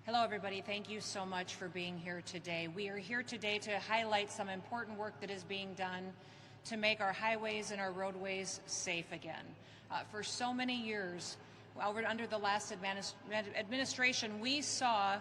Hello, everybody. Thank you so much for being here today. We are here today to highlight some important work that is being done to make our highways and our roadways safe again. For so many years, under the last administration, we saw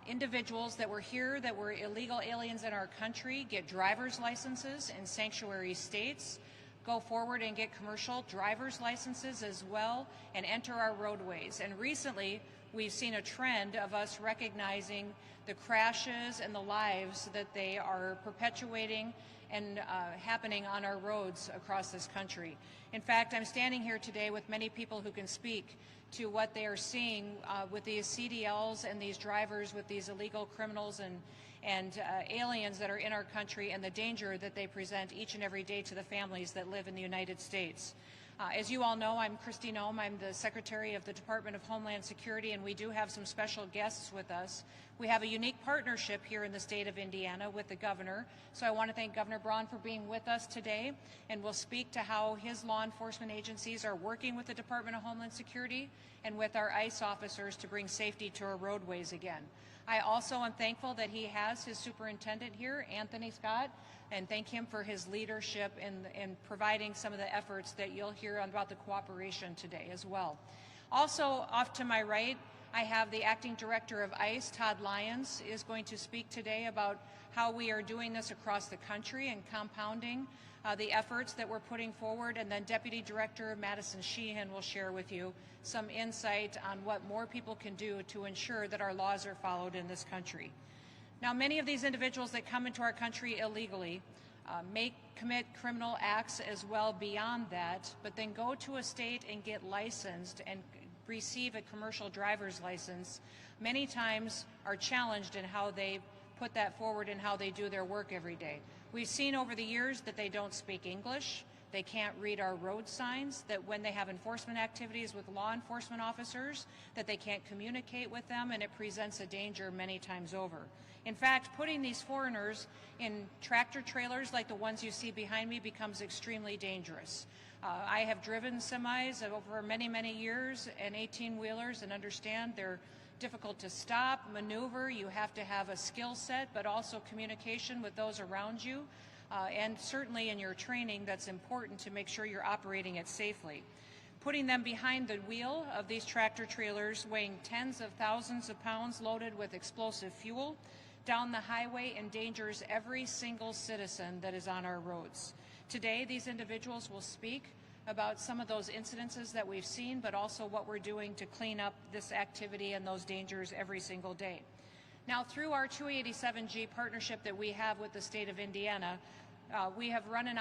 individuals that were here that were illegal aliens in our country get driver's licenses in sanctuary states, go forward and get commercial driver's licenses as well, and enter our roadways. And recently, we've seen a trend of us recognizing the crashes and the lives that they are perpetuating and happening on our roads across this country. In fact, I'm standing here today with many people who can speak to what they are seeing with these CDLs and these drivers with these illegal criminals and aliens that are in our country, and the danger that they present each and every day to the families that live in the United States. As you all know, I'm Kristi Noem. I'm the Secretary of the Department of Homeland Security, and we do have some special guests with us. We have a unique partnership here in the state of Indiana with the governor, so I want to thank Governor Braun for being with us today, and we'll speak to how his law enforcement agencies are working with the Department of Homeland Security and with our ICE officers to bring safety to our roadways again. I also am thankful that he has his superintendent here, Anthony Scott, and thank him for his leadership in providing some of the efforts that you'll hear about the cooperation today as well. Also, off to my right, I have the Acting Director of ICE, Todd Lyons, is going to speak today about how we are doing this across the country and compounding the efforts that we're putting forward. And then Deputy Director Madison Sheehan will share with you some insight on what more people can do to ensure that our laws are followed in this country. Now, many of these individuals that come into our country illegally may commit criminal acts as well beyond that, but then go to a state and get licensed and receive a commercial driver's license, many times are challenged in how they put that forward and how they do their work every day. We've seen over the years that they don't speak English, they can't read our road signs, that when they have enforcement activities with law enforcement officers, that they can't communicate with them, and it presents a danger many times over. In fact, putting these foreigners in tractor trailers like the ones you see behind me becomes extremely dangerous. I have driven semis over many, many years and 18-wheelers and understand they're difficult to stop, maneuver. You have to have a skill set, but also communication with those around you. And certainly in your training, that's important to make sure you're operating it safely. Putting them behind the wheel of these tractor trailers weighing tens of thousands of pounds loaded with explosive fuel down the highway endangers every single citizen that is on our roads. Today, these individuals will speak about some of those incidences that we've seen, but also what we're doing to clean up this activity and those dangers every single day. Now, through our 287G partnership that we have with the state of Indiana, we have run an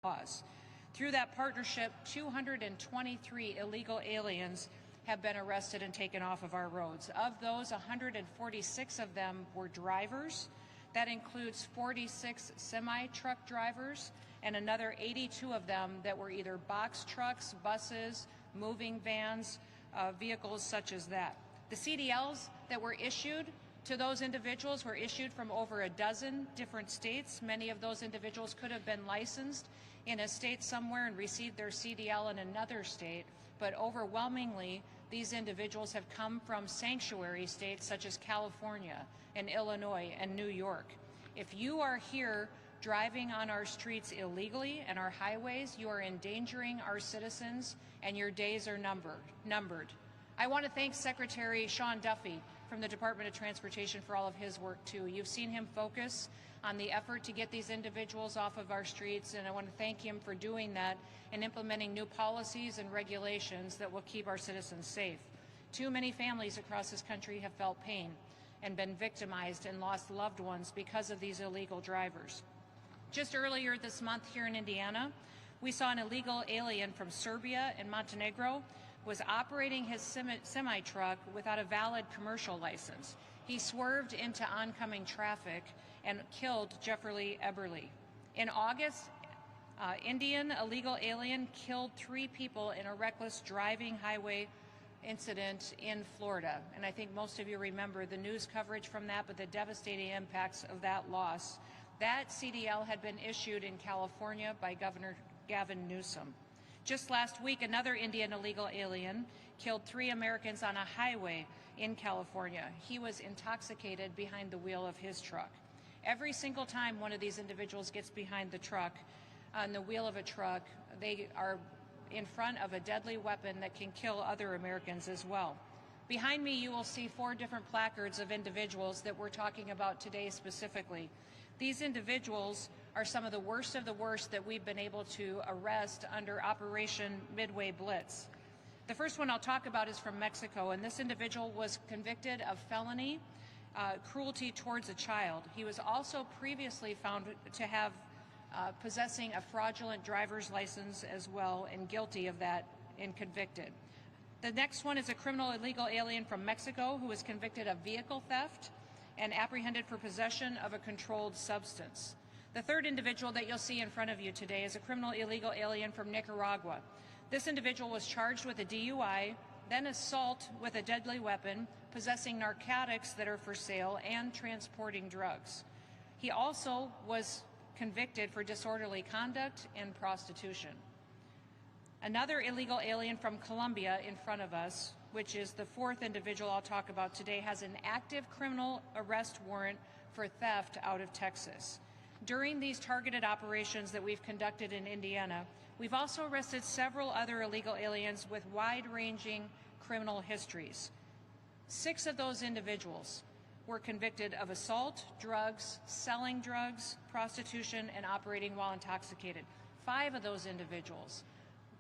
operation. Through that partnership, 223 illegal aliens have been arrested and taken off of our roads. Of those, 146 of them were drivers. That includes 46 semi-truck drivers and another 82 of them that were either box trucks, buses, moving vans, vehicles such as that. The CDLs that were issued to those individuals were issued from over a dozen different states. Many of those individuals could have been licensed in a state somewhere and received their CDL in another state, but overwhelmingly, these individuals have come from sanctuary states such as California and Illinois and New York. If you are here driving on our streets illegally and our highways, you are endangering our citizens and your days are numbered. I want to thank Secretary Sean Duffy from the Department of Transportation for all of his work too. You've seen him focus on the effort to get these individuals off of our streets, and I want to thank him for doing that and implementing new policies and regulations that will keep our citizens safe. Too many families across this country have felt pain and been victimized and lost loved ones because of these illegal drivers. Just earlier this month here in Indiana, we saw an illegal alien from Serbia and Montenegro was operating his semi-truck without a valid commercial license. He swerved into oncoming traffic and killed Jeffrey Eberly. In August, Indian illegal alien killed 3 people in a reckless driving highway incident in Florida. And I think most of you remember the news coverage from that, but the devastating impacts of that loss. That CDL had been issued in California by Governor Gavin Newsom. Just last week, another Indian illegal alien killed 3 Americans on a highway in California. He was intoxicated behind the wheel of his truck. Every single time one of these individuals gets behind the truck, on the wheel of a truck, they are in front of a deadly weapon that can kill other Americans as well. Behind me, you will see 4 different placards of individuals that we're talking about today specifically. These individuals are some of the worst that we've been able to arrest under Operation Midway Blitz. The first one I'll talk about is from Mexico, and this individual was convicted of felony cruelty towards a child. He was also previously found to have possessing a fraudulent driver's license as well, and guilty of that and convicted. The next one is a criminal illegal alien from Mexico who was convicted of vehicle theft and apprehended for possession of a controlled substance. The third individual that you'll see in front of you today is a criminal illegal alien from Nicaragua. This individual was charged with a DUI, then assault with a deadly weapon, possessing narcotics that are for sale, and transporting drugs. He also was convicted for disorderly conduct and prostitution. Another illegal alien from Colombia in front of us, which is the 4th individual I'll talk about today, has an active criminal arrest warrant for theft out of Texas. During these targeted operations that we've conducted in Indiana, we've also arrested several other illegal aliens with wide-ranging criminal histories. 6 of those individuals were convicted of assault, drugs, selling drugs, prostitution, and operating while intoxicated. 5 of those individuals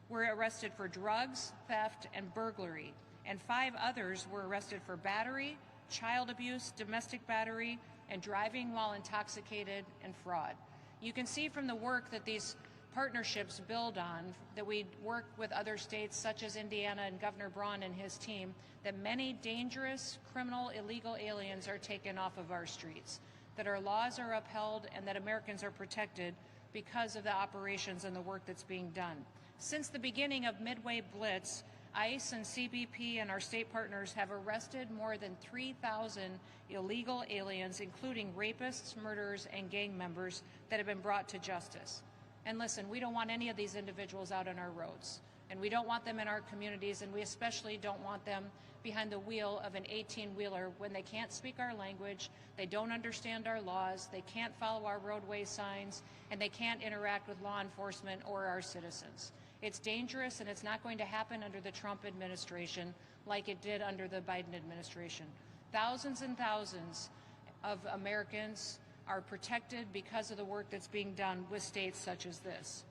were arrested for drugs, theft, and burglary, and 5 others were arrested for battery, child abuse, domestic battery, and driving while intoxicated, and fraud. You can see from the work that these partnerships build on, that we work with other states such as Indiana and Governor Braun and his team, that many dangerous criminal illegal aliens are taken off of our streets, that our laws are upheld, and that Americans are protected because of the operations and the work that's being done. Since the beginning of Midway Blitz, ICE and CBP and our state partners have arrested more than 3,000 illegal aliens, including rapists, murderers, and gang members that have been brought to justice. And listen, we don't want any of these individuals out on our roads, and we don't want them in our communities, and we especially don't want them behind the wheel of an 18-wheeler when they can't speak our language, they don't understand our laws, they can't follow our roadway signs, and they can't interact with law enforcement or our citizens. It's dangerous, and it's not going to happen under the Trump administration like it did under the Biden administration. Thousands and thousands of Americans are protected because of the work that's being done with states such as this.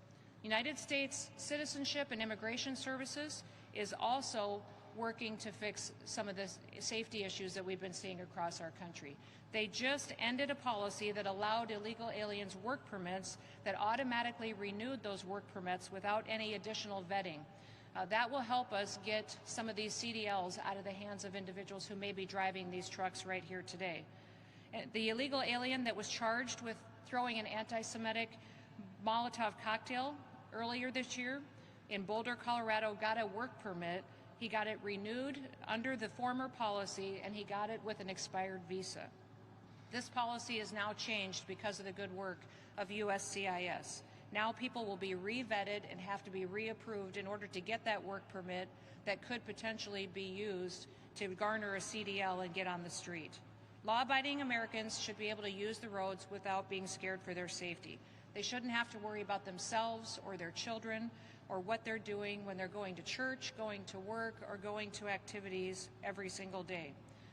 United States Citizenship and Immigration Services is also working to fix some of the safety issues that we've been seeing across our country. They just ended a policy that allowed illegal aliens work permits that automatically renewed those work permits without any additional vetting. That will help us get some of these CDLs out of the hands of individuals who may be driving these trucks right here today. The illegal alien that was charged with throwing an anti-Semitic Molotov cocktail earlier this year in Boulder, Colorado, got a work permit. He got it renewed under the former policy, and he got it with an expired visa. This policy is now changed because of the good work of USCIS. Now people will be re-vetted and have to be reapproved in order to get that work permit that could potentially be used to garner a CDL and get on the street. Law-abiding Americans should be able to use the roads without being scared for their safety. They shouldn't have to worry about themselves or their children or what they're doing when they're going to church, going to work, or going to activities every single day.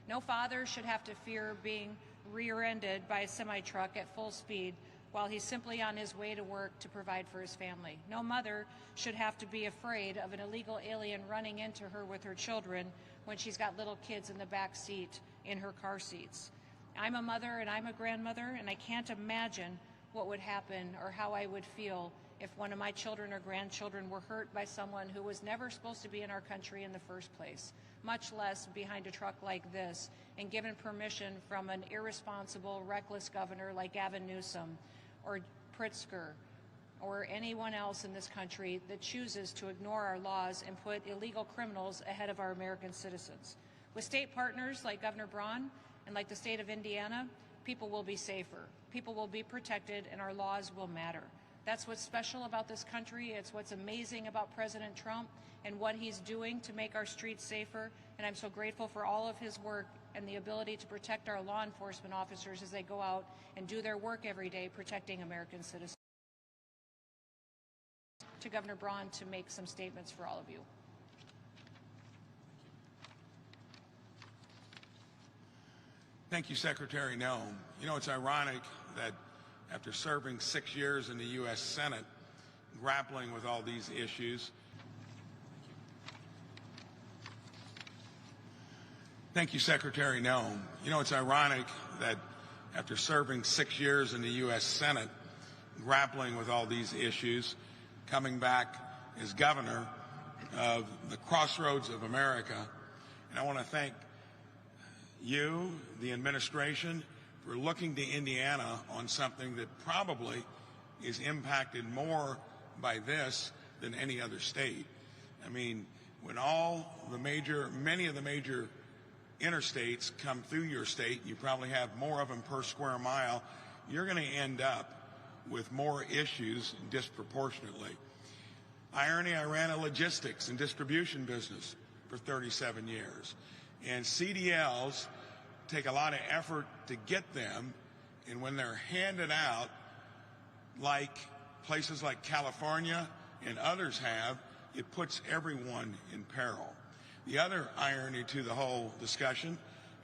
No father should have to fear being rear-ended by a semi-truck at full speed while he's simply on his way to work to provide for his family. No mother should have to be afraid of an illegal alien running into her with her children when she's got little kids in the back seat in her car seats. I'm a mother and I'm a grandmother, and I can't imagine what would happen or how I would feel if one of my children or grandchildren were hurt by someone who was never supposed to be in our country in the first place, much less behind a truck like this and given permission from an irresponsible, reckless governor like Gavin Newsom or Pritzker or anyone else in this country that chooses to ignore our laws and put illegal criminals ahead of our American citizens. With state partners like Governor Braun and like the state of Indiana, people will be safer, people will be protected, and our laws will matter. That's what's special about this country. It's what's amazing about President Trump and what he's doing to make our streets safer. And I'm so grateful for all of his work and the ability to protect our law enforcement officers as they go out and do their work every day protecting American citizens. To Governor Braun to make some statements for all of you. Thank you, Secretary Noem. You know, it's ironic that after serving 6 years in the U.S. Senate, grappling with all these issues, Thank you, Secretary Noem. You know, it's ironic that after serving 6 years in the U.S. Senate, grappling with all these issues, coming back as governor of the crossroads of America, and I want to thank you, the administration, for looking to Indiana on something that probably is impacted more by this than any other state. I mean, when many of the major interstates come through your state, you probably have more of them per square mile, you're going to end up with more issues disproportionately. Irony, I ran a logistics and distribution business for 37 years. And CDLs take a lot of effort to get them, and when they're handed out, like places like California and others have, it puts everyone in peril. The other irony to the whole discussion,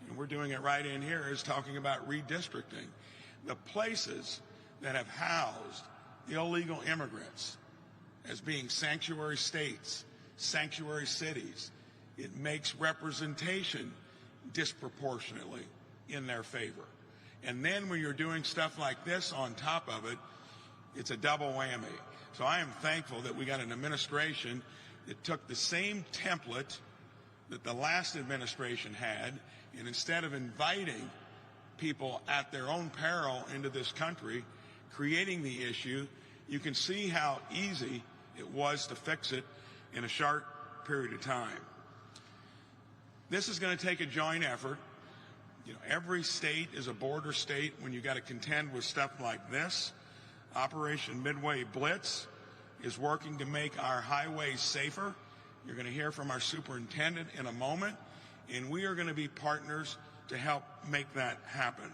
and we're doing it right in here, is talking about redistricting. The places that have housed illegal immigrants as being sanctuary states, sanctuary cities, it makes representation disproportionately in their favor. And then when you're doing stuff like this on top of it, it's a double whammy. So I am thankful that we got an administration that took the same template that the last administration had, and instead of inviting people at their own peril into this country, creating the issue, you can see how easy it was to fix it in a short period of time. This is going to take a joint effort. You know, every state is a border state when you got to contend with stuff like this. Operation Midway Blitz is working to make our highways safer. You're going to hear from our superintendent in a moment, and we are going to be partners to help make that happen.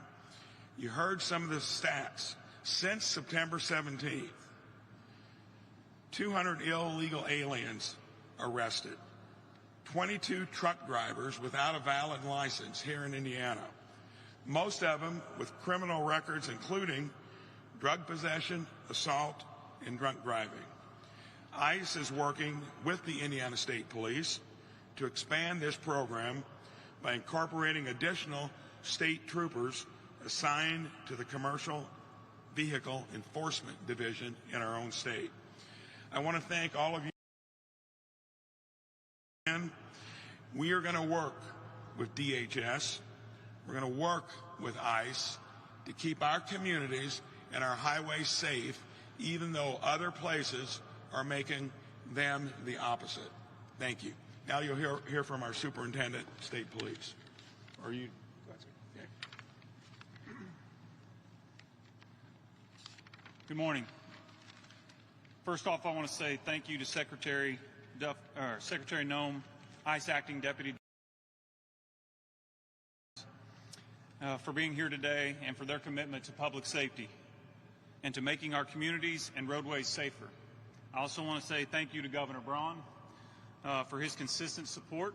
You heard some of the stats. Since September 17th, 200 illegal aliens arrested, 22 truck drivers without a valid license here in Indiana, most of them with criminal records including drug possession, assault, and drunk driving. ICE is working with the Indiana State Police to expand this program by incorporating additional state troopers assigned to the Commercial Vehicle Enforcement Division in our own state. I want to thank all of you. And we are going to work with DHS. We're going to work with ICE to keep our communities and our highways safe, even though other places are making them the opposite. Thank you. Now you'll hear from our superintendent, state police. Are you? Okay. Good morning. First off, I want to say thank you to Secretary Noem, ICE Acting Deputy, for being here today and for their commitment to public safety and to making our communities and roadways safer. I also want to say thank you to Governor Braun for his consistent support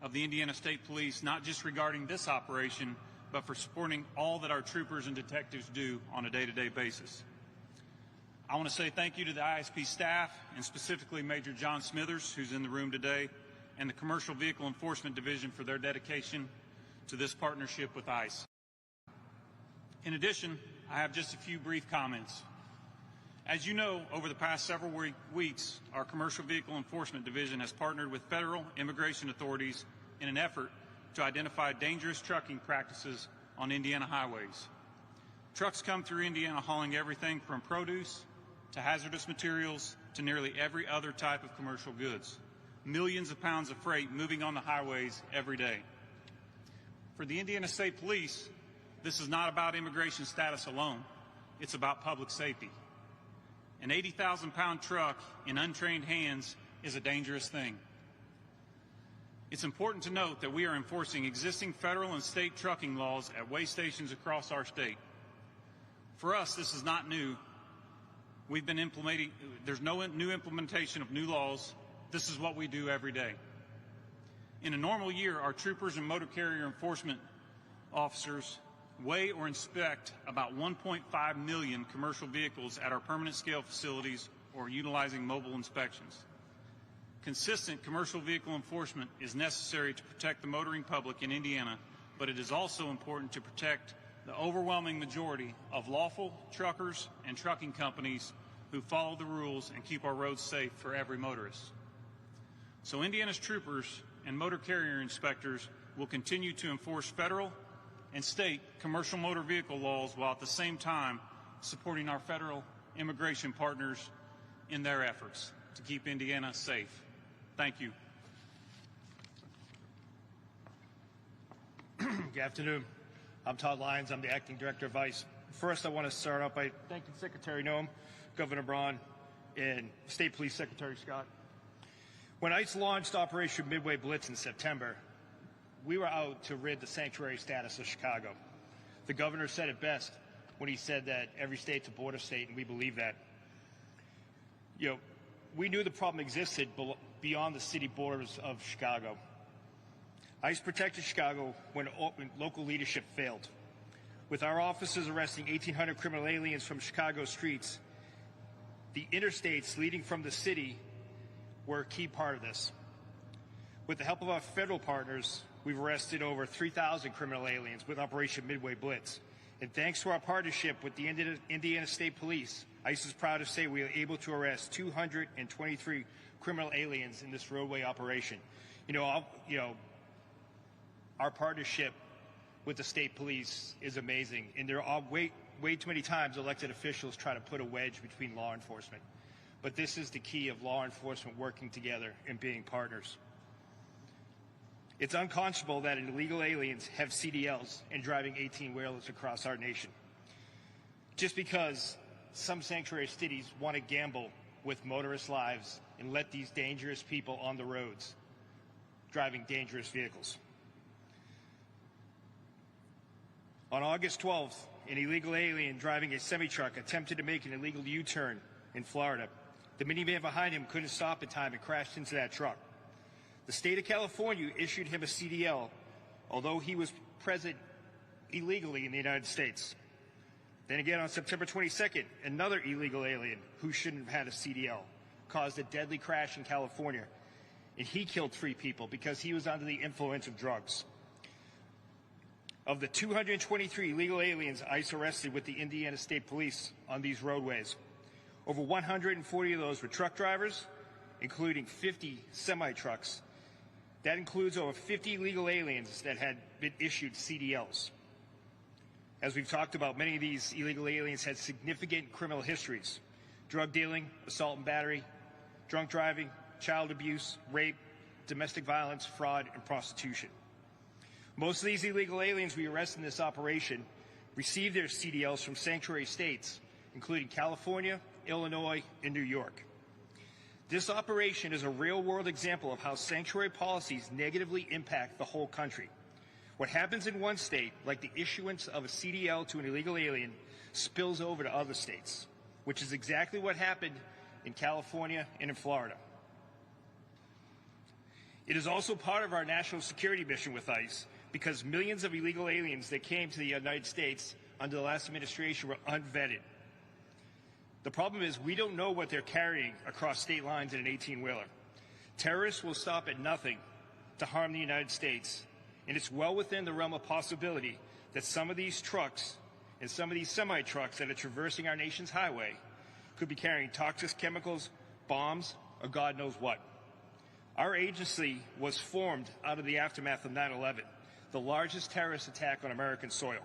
of the Indiana State Police, not just regarding this operation, but for supporting all that our troopers and detectives do on a day-to-day basis. I want to say thank you to the ISP staff, and specifically Major John Smithers, who's in the room today, and the Commercial Vehicle Enforcement Division for their dedication to this partnership with ICE. In addition, I have just a few brief comments. As you know, over the past several weeks, our Commercial Vehicle Enforcement Division has partnered with federal immigration authorities in an effort to identify dangerous trucking practices on Indiana highways. Trucks come through Indiana hauling everything from produce to hazardous materials to nearly every other type of commercial goods. Millions of pounds of freight moving on the highways every day. For the Indiana State Police, this is not about immigration status alone. It's about public safety. An 80,000-pound truck in untrained hands is a dangerous thing. It's important to note that we are enforcing existing federal and state trucking laws at weigh stations across our state. For us, this is not new. We've been implementing, there's no new implementation of new laws. This is what we do every day. In a normal year, our troopers and motor carrier enforcement officers weigh or inspect about 1.5 million commercial vehicles at our permanent scale facilities or utilizing mobile inspections. Consistent commercial vehicle enforcement is necessary to protect the motoring public in Indiana, but it is also important to protect the overwhelming majority of lawful truckers and trucking companies who follow the rules and keep our roads safe for every motorist. So Indiana's troopers and motor carrier inspectors will continue to enforce federal and state commercial motor vehicle laws while at the same time supporting our federal immigration partners in their efforts to keep Indiana safe. Thank you. Good afternoon. I'm Todd Lyons. I'm the Acting Director of ICE. First, I want to start out by thanking Secretary Noem, Governor Braun, and State Police Secretary Scott. When ICE launched Operation Midway Blitz in September, we were out to rid the sanctuary status of Chicago. The governor said it best when he said that every state's a border state, and we believe that. We knew the problem existed beyond the city borders of Chicago. ICE protected Chicago when local leadership failed. With our officers arresting 1,800 criminal aliens from Chicago streets, the interstates leading from the city were a key part of this. With the help of our federal partners, we've arrested over 3,000 criminal aliens with Operation Midway Blitz. And thanks to our partnership with the Indiana State Police, ICE is proud to say we were able to arrest 223 criminal aliens in this roadway operation. Our partnership with the state police is amazing, and there are way too many times elected officials try to put a wedge between law enforcement. But this is the key of law enforcement working together and being partners. It's unconscionable that illegal aliens have CDLs and driving 18-wheelers across our nation. Just because some sanctuary cities want to gamble with motorist lives and let these dangerous people on the roads driving dangerous vehicles. On August 12th, an illegal alien driving a semi-truck attempted to make an illegal U-turn in Florida. The minivan behind him couldn't stop in time and crashed into that truck. The state of California issued him a CDL, although he was present illegally in the United States. Then again, on September 22nd, another illegal alien who shouldn't have had a CDL caused a deadly crash in California, and he killed 3 people because he was under the influence of drugs. Of the 223 illegal aliens ICE arrested with the Indiana State Police on these roadways, over 140 of those were truck drivers, including 50 semi-trucks. That includes over 50 illegal aliens that had been issued CDLs. As we've talked about, many of these illegal aliens had significant criminal histories: drug dealing, assault and battery, drunk driving, child abuse, rape, domestic violence, fraud, and prostitution. Most of these illegal aliens we arrested in this operation received their CDLs from sanctuary states, including California, Illinois, and New York. This operation is a real-world example of how sanctuary policies negatively impact the whole country. What happens in one state, like the issuance of a CDL to an illegal alien, spills over to other states, which is exactly what happened in California and in Florida. It is also part of our national security mission with ICE, because millions of illegal aliens that came to the United States under the last administration were unvetted. The problem is we don't know what they're carrying across state lines in an 18-wheeler. Terrorists will stop at nothing to harm the United States, and it's well within the realm of possibility that some of these trucks and some of these semi-trucks that are traversing our nation's highway could be carrying toxic chemicals, bombs, or God knows what. Our agency was formed out of the aftermath of 9/11. The largest terrorist attack on American soil.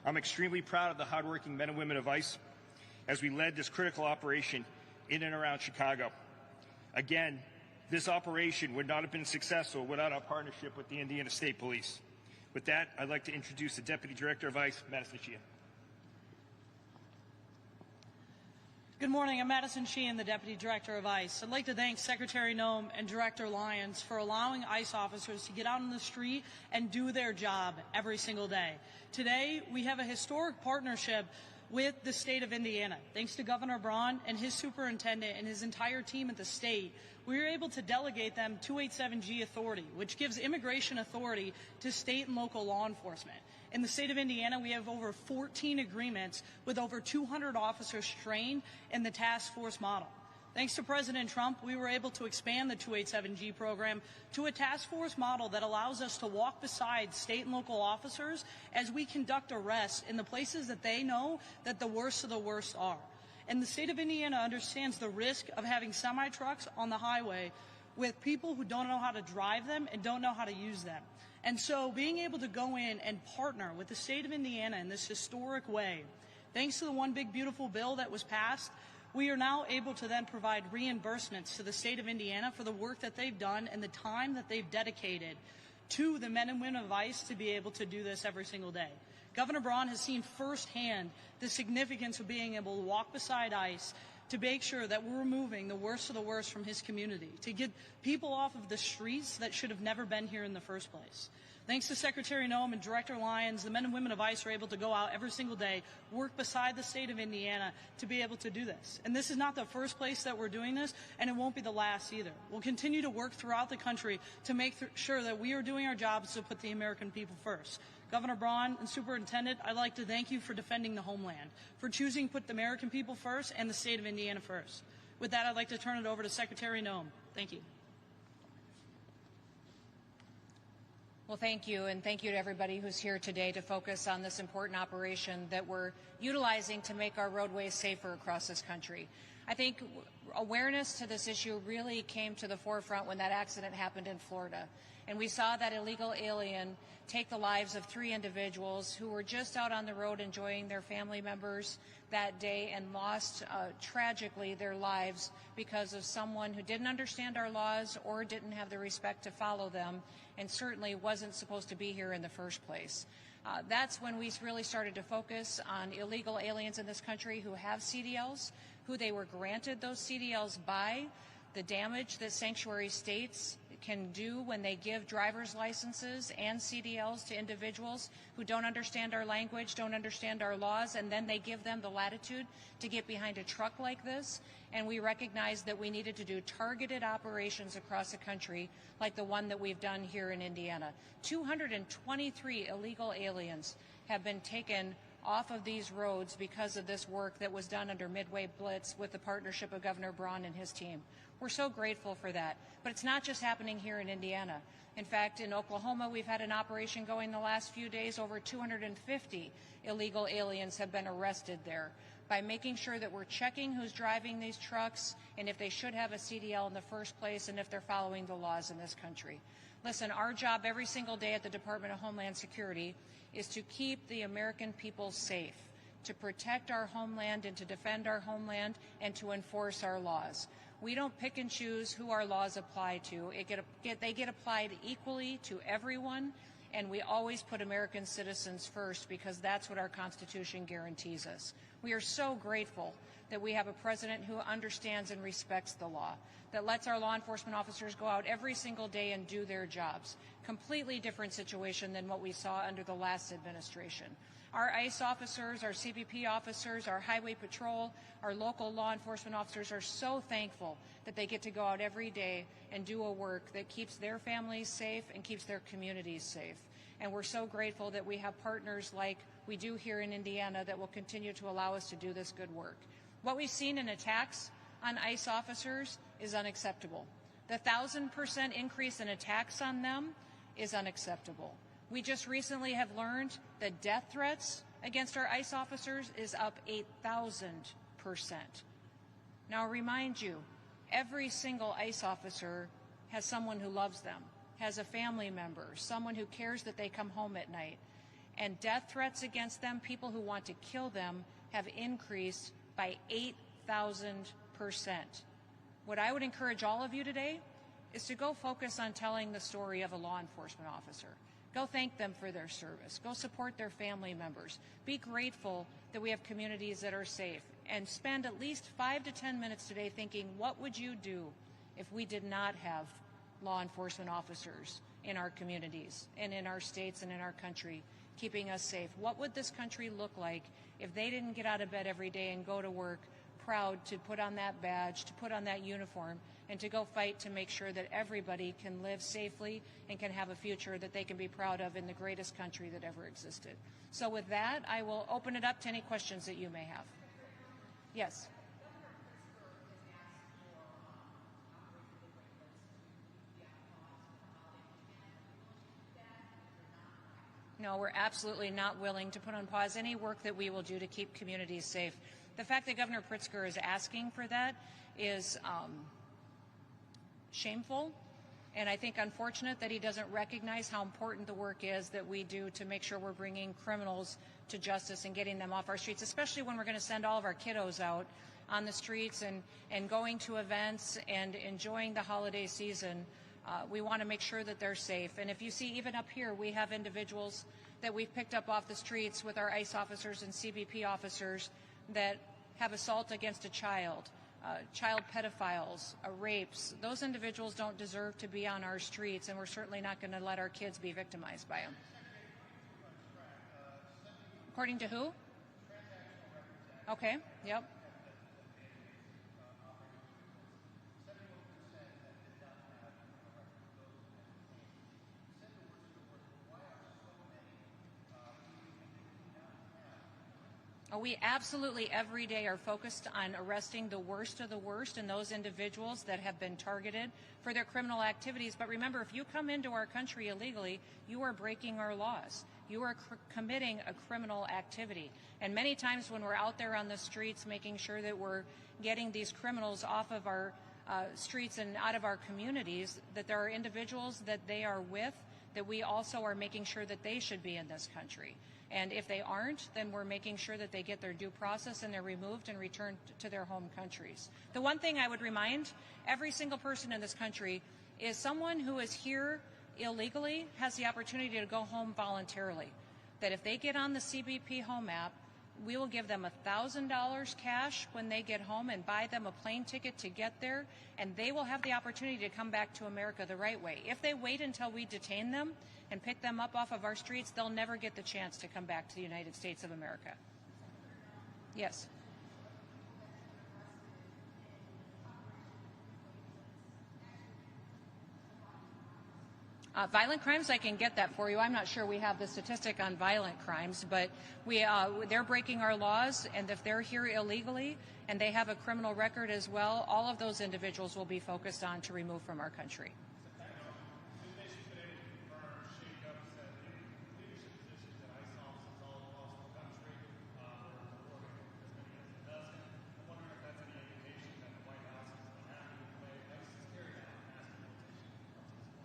I'm extremely proud of the hardworking men and women of ICE as we led this critical operation in and around Chicago. Again, this operation would not have been successful without our partnership with the Indiana State Police. With that, I'd like to introduce the Deputy Director of ICE, Madison Chia. Good morning. I'm Madison Sheehan, the Deputy Director of ICE. I'd like to thank Secretary Noem and Director Lyons for allowing ICE officers to get out on the street and do their job every single day. Today, we have a historic partnership with the state of Indiana. Thanks to Governor Braun and his superintendent and his entire team at the state, we were able to delegate them 287G authority, which gives immigration authority to state and local law enforcement. In the state of Indiana, we have over 14 agreements with over 200 officers trained in the task force model. Thanks to President Trump, we were able to expand the 287G program to a task force model that allows us to walk beside state and local officers as we conduct arrests in the places that they know that the worst of the worst are. And the state of Indiana understands the risk of having semi-trucks on the highway with people who don't know how to drive them and don't know how to use them. And so being able to go in and partner with the state of Indiana in this historic way, thanks to the One Big Beautiful bill that was passed, we are now able to then provide reimbursements to the state of Indiana for the work that they've done and the time that they've dedicated to the men and women of ICE to be able to do this every single day. Governor Braun has seen firsthand the significance of being able to walk beside ICE to make sure that we're removing the worst of the worst from his community, to get people off of the streets that should have never been here in the first place. Thanks to Secretary Noem and Director Lyons, the men and women of ICE are able to go out every single day, work beside the state of Indiana to be able to do this. And this is not the first place that we're doing this, and it won't be the last either. We'll continue to work throughout the country to make sure that we are doing our jobs to put the American people first. Governor Braun and Superintendent, I'd like to thank you for defending the homeland, for choosing to put the American people first and the state of Indiana first. With that, I'd like to turn it over to Secretary Noem. Thank you. Well, thank you, and thank you to everybody who's here today to focus on this important operation that we're utilizing to make our roadways safer across this country. I think awareness to this issue really came to the forefront when that accident happened in Florida. And we saw that illegal alien take the lives of 3 individuals who were just out on the road enjoying their family members that day and lost tragically their lives because of someone who didn't understand our laws or didn't have the respect to follow them and certainly wasn't supposed to be here in the first place. That's when we really started to focus on illegal aliens in this country who have CDLs, who they were granted those CDLs by, the damage that sanctuary states can do when they give driver's licenses and CDLs to individuals who don't understand our language, don't understand our laws, and then they give them the latitude to get behind a truck like this. And we recognized that we needed to do targeted operations across the country like the one that we've done here in Indiana. 223 illegal aliens have been taken off of these roads because of this work that was done under Midway Blitz with the partnership of Governor Braun and his team. We're so grateful for that. But it's not just happening here in Indiana. In fact, in Oklahoma, we've had an operation going the last few days. Over 250 illegal aliens have been arrested there by making sure that we're checking who's driving these trucks and if they should have a CDL in the first place and if they're following the laws in this country. Listen, our job every single day at the Department of Homeland Security is to keep the American people safe, to protect our homeland and to defend our homeland and to enforce our laws. We don't pick and choose who our laws apply to. They get applied equally to everyone, and we always put American citizens first because that's what our Constitution guarantees us. We are so grateful that we have a president who understands and respects the law, that lets our law enforcement officers go out every single day and do their jobs. Completely different situation than what we saw under the last administration. Our ICE officers, our CBP officers, our Highway Patrol, our local law enforcement officers are so thankful that they get to go out every day and do a work that keeps their families safe and keeps their communities safe. And we're so grateful that we have partners like we do here in Indiana that will continue to allow us to do this good work. What we've seen in attacks on ICE officers is unacceptable. The 1,000% increase in attacks on them is unacceptable. We just recently have learned that death threats against our ICE officers is up 8,000%. Now, I'll remind you, every single ICE officer has someone who loves them, has a family member, someone who cares that they come home at night. And death threats against them, people who want to kill them, have increased by 8,000%. What I would encourage all of you today is to go focus on telling the story of a law enforcement officer. Go thank them for their service. Go support their family members. Be grateful that we have communities that are safe. and spend at least 5 to 10 minutes today thinking, what would you do if we did not have law enforcement officers in our communities and in our states and in our country keeping us safe? What would this country look like if they didn't get out of bed every day and go to work proud to put on that badge, to put on that uniform, and to go fight to make sure that everybody can live safely and can have a future that they can be proud of in the greatest country that ever existed? So with that, I will open it up to any questions that you may have. Yes. No, we're absolutely not willing to put on pause any work that we will do to keep communities safe. The fact that Governor Pritzker is asking for that is shameful, and I think unfortunate that he doesn't recognize how important the work is that we do to make sure we're bringing criminals to justice and getting them off our streets, especially when we're going to send all of our kiddos out on the streets and going to events and enjoying the holiday season. We want to make sure that they're safe. And if you see, even up here, we have individuals that we've picked up off the streets with our ICE officers and CBP officers that have assault against a child pedophiles, rapes. Those individuals don't deserve to be on our streets, and we're certainly not going to let our kids be victimized by them. According to who? Okay, yep. We absolutely every day are focused on arresting the worst of the worst and those individuals that have been targeted for their criminal activities. But remember, if you come into our country illegally, you are breaking our laws. You are committing a criminal activity. And many times when we're out there on the streets making sure that we're getting these criminals off of our streets and out of our communities, that there are individuals that they are with that we also are making sure that they should be in this country. And if they aren't, then we're making sure that they get their due process and they're removed and returned to their home countries. The one thing I would remind every single person in this country is someone who is here illegally has the opportunity to go home voluntarily. That if they get on the CBP Home app, we will give them $1,000 cash when they get home and buy them a plane ticket to get there, and they will have the opportunity to come back to America the right way. If they wait until we detain them and pick them up off of our streets, they'll never get the chance to come back to the United States of America. Yes. Violent crimes, I can get that for you. I'm not sure we have the statistic on violent crimes, but they're breaking our laws, and if they're here illegally and they have a criminal record as well, all of those individuals will be focused on to remove from our country.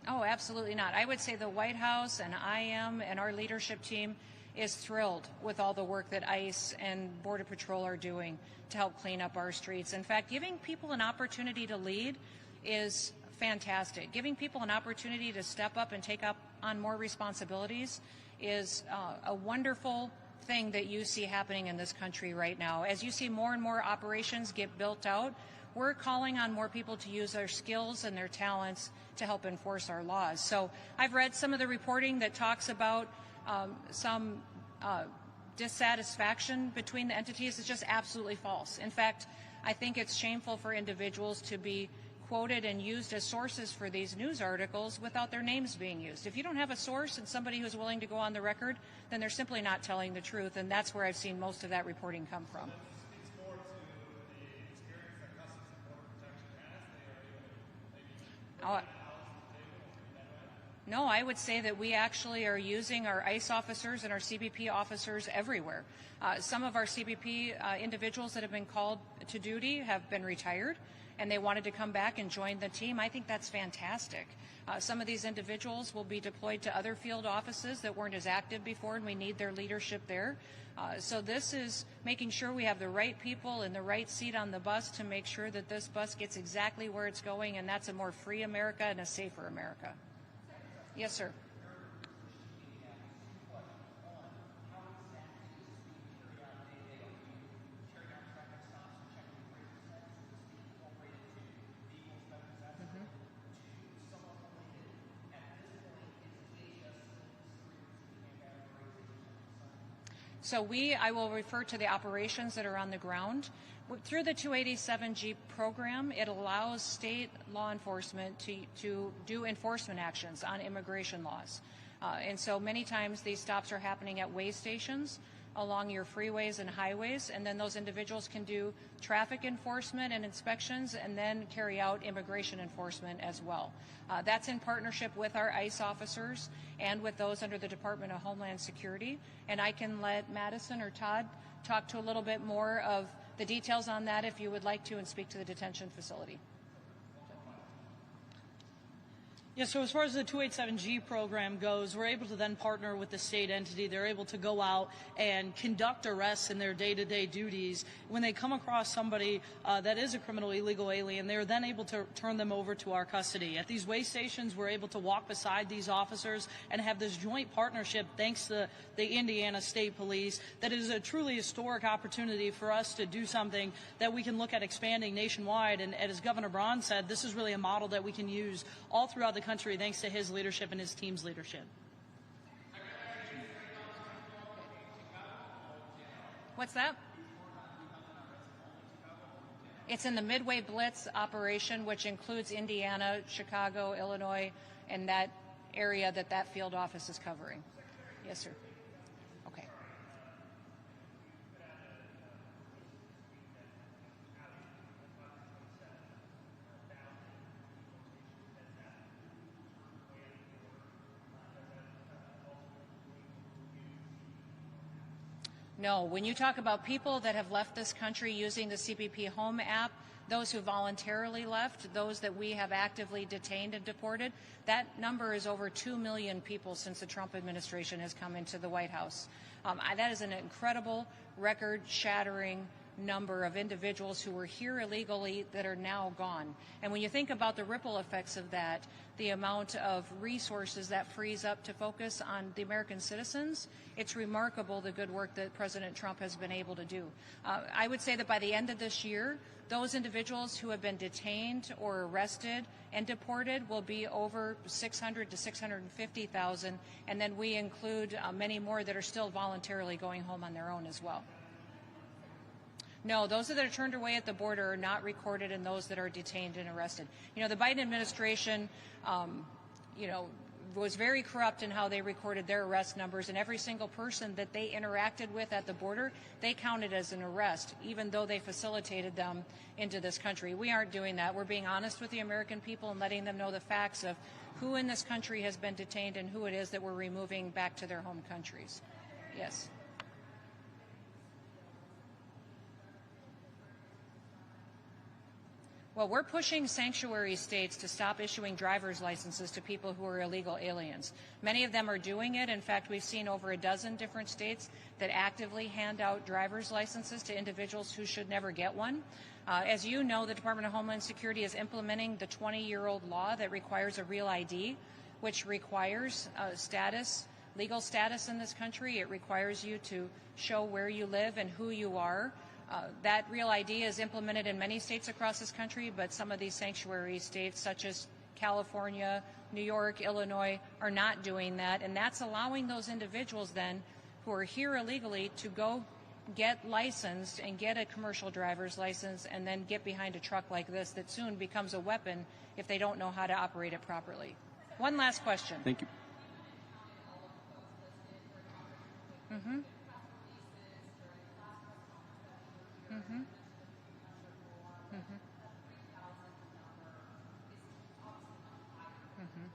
Oh, absolutely not. I would say the White House and I am and our leadership team is thrilled with all the work that ICE and Border Patrol are doing to help clean up our streets. In fact, giving people an opportunity to lead is fantastic. Giving people an opportunity to step up and take up on more responsibilities is a wonderful thing that you see happening in this country right now. As you see more and more operations get built out, we're calling on more people to use their skills and their talents to help enforce our laws. So I've read some of the reporting that talks about some dissatisfaction between the entities. It's just absolutely false. In fact, I think it's shameful for individuals to be quoted and used as sources for these news articles without their names being used. If you don't have a source and somebody who's willing to go on the record, then they're simply not telling the truth, and that's where I've seen most of that reporting come from. No, I would say that we actually are using our ICE officers and our CBP officers everywhere. Some of our CBP individuals that have been called to duty have been retired, and they wanted to come back and join the team. I think that's fantastic. Some of these individuals will be deployed to other field offices that weren't as active before, and we need their leadership there. So this is making sure we have the right people in the right seat on the bus to make sure that this bus gets exactly where it's going, and that's a more free America and a safer America. Yes, sir. So I will refer to the operations that are on the ground. Through the 287G program, it allows state law enforcement to do enforcement actions on immigration laws. And so many times these stops are happening at way stations along your freeways and highways, and then those individuals can do traffic enforcement and inspections and then carry out immigration enforcement as well. That's in partnership with our ICE officers and with those under the Department of Homeland Security. And I can let Madison or Todd talk to a little bit more of the details on that if you would like to, and speak to the detention facility. Yeah, so as far as the 287G program goes, we're able to then partner with the state entity. They're able to go out and conduct arrests in their day-to-day duties. When they come across somebody that is a criminal illegal alien, they're then able to turn them over to our custody. At these way stations, we're able to walk beside these officers and have this joint partnership, thanks to the Indiana State Police, that is a truly historic opportunity for us to do something that we can look at expanding nationwide. And as Governor Braun said, this is really a model that we can use all throughout the country thanks to his leadership and his team's leadership. What's that? It's in the Midway Blitz operation, which includes Indiana, Chicago, Illinois, and that area that field office is covering. Yes, sir. Okay. No, when you talk about people that have left this country using the CBP Home app, those who voluntarily left, those that we have actively detained and deported, that number is over 2 million people since the Trump administration has come into the White House. That is an incredible, record-shattering number of individuals who were here illegally that are now gone. And when you think about the ripple effects of that, the amount of resources that frees up to focus on the American citizens, it's remarkable the good work that President Trump has been able to do. I would say that by the end of this year, those individuals who have been detained or arrested and deported will be over 600 to 650,000, and then we include many more that are still voluntarily going home on their own as well. No, those that are turned away at the border are not recorded in those that are detained and arrested. You know, the Biden administration, was very corrupt in how they recorded their arrest numbers, and every single person that they interacted with at the border, they counted as an arrest, even though they facilitated them into this country. We aren't doing that. We're being honest with the American people and letting them know the facts of who in this country has been detained and who it is that we're removing back to their home countries. Yes. Well, we're pushing sanctuary states to stop issuing driver's licenses to people who are illegal aliens. Many of them are doing it. In fact, we've seen over a dozen different states that actively hand out driver's licenses to individuals who should never get one. As you know, the Department of Homeland Security is implementing the 20-year-old law that requires a real ID, which requires legal status in this country. It requires you to show where you live and who you are. That real ID is implemented in many states across this country, but some of these sanctuary states, such as California, New York, Illinois, are not doing that. And that's allowing those individuals then who are here illegally to go get licensed and get a commercial driver's license and then get behind a truck like this that soon becomes a weapon if they don't know how to operate it properly. One last question. Thank you. Mm-hmm. Mm-hmm. Mm-hmm. Mm-hmm.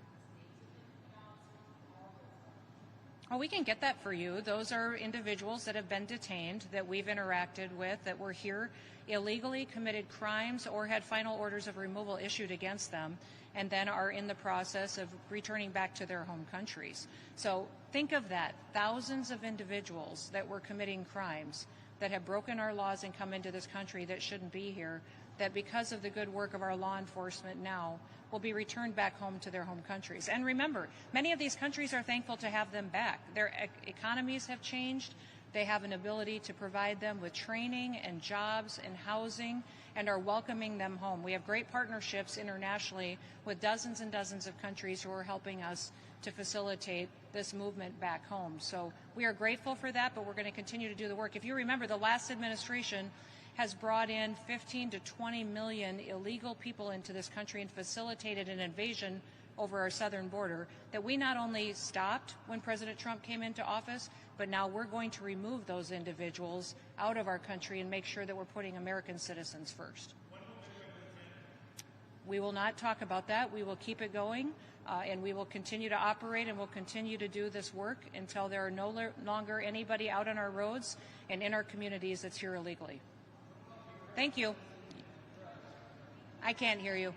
Oh, we can get that for you. Those are individuals that have been detained, that we've interacted with, that were here illegally, committed crimes, or had final orders of removal issued against them, and then are in the process of returning back to their home countries. So think of that. Thousands of individuals that were committing crimes, that have broken our laws and come into this country that shouldn't be here, that because of the good work of our law enforcement now will be returned back home to their home countries. And remember, many of these countries are thankful to have them back. Their economies have changed. They have an ability to provide them with training and jobs and housing and are welcoming them home. We have great partnerships internationally with dozens and dozens of countries who are helping us to facilitate this movement back home. So we are grateful for that, but we're going to continue to do the work. If you remember, the last administration has brought in 15 to 20 million illegal people into this country and facilitated an invasion over our southern border that we not only stopped when President Trump came into office, but now we're going to remove those individuals out of our country and make sure that we're putting American citizens first. We will not talk about that. We will keep it going, and we will continue to operate, and we'll continue to do this work until there are no longer anybody out on our roads and in our communities that's here illegally. Thank you. I can't hear you.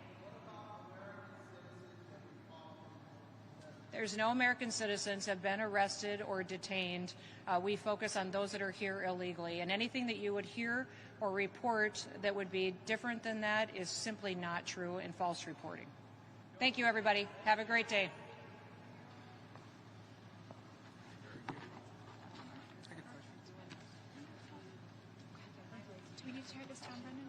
There's no American citizens have been arrested or detained. We focus on those that are here illegally. And anything that you would hear or report that would be different than that is simply not true and false reporting. Thank you, everybody. Have a great day. Do we need to tear this down, Brendan?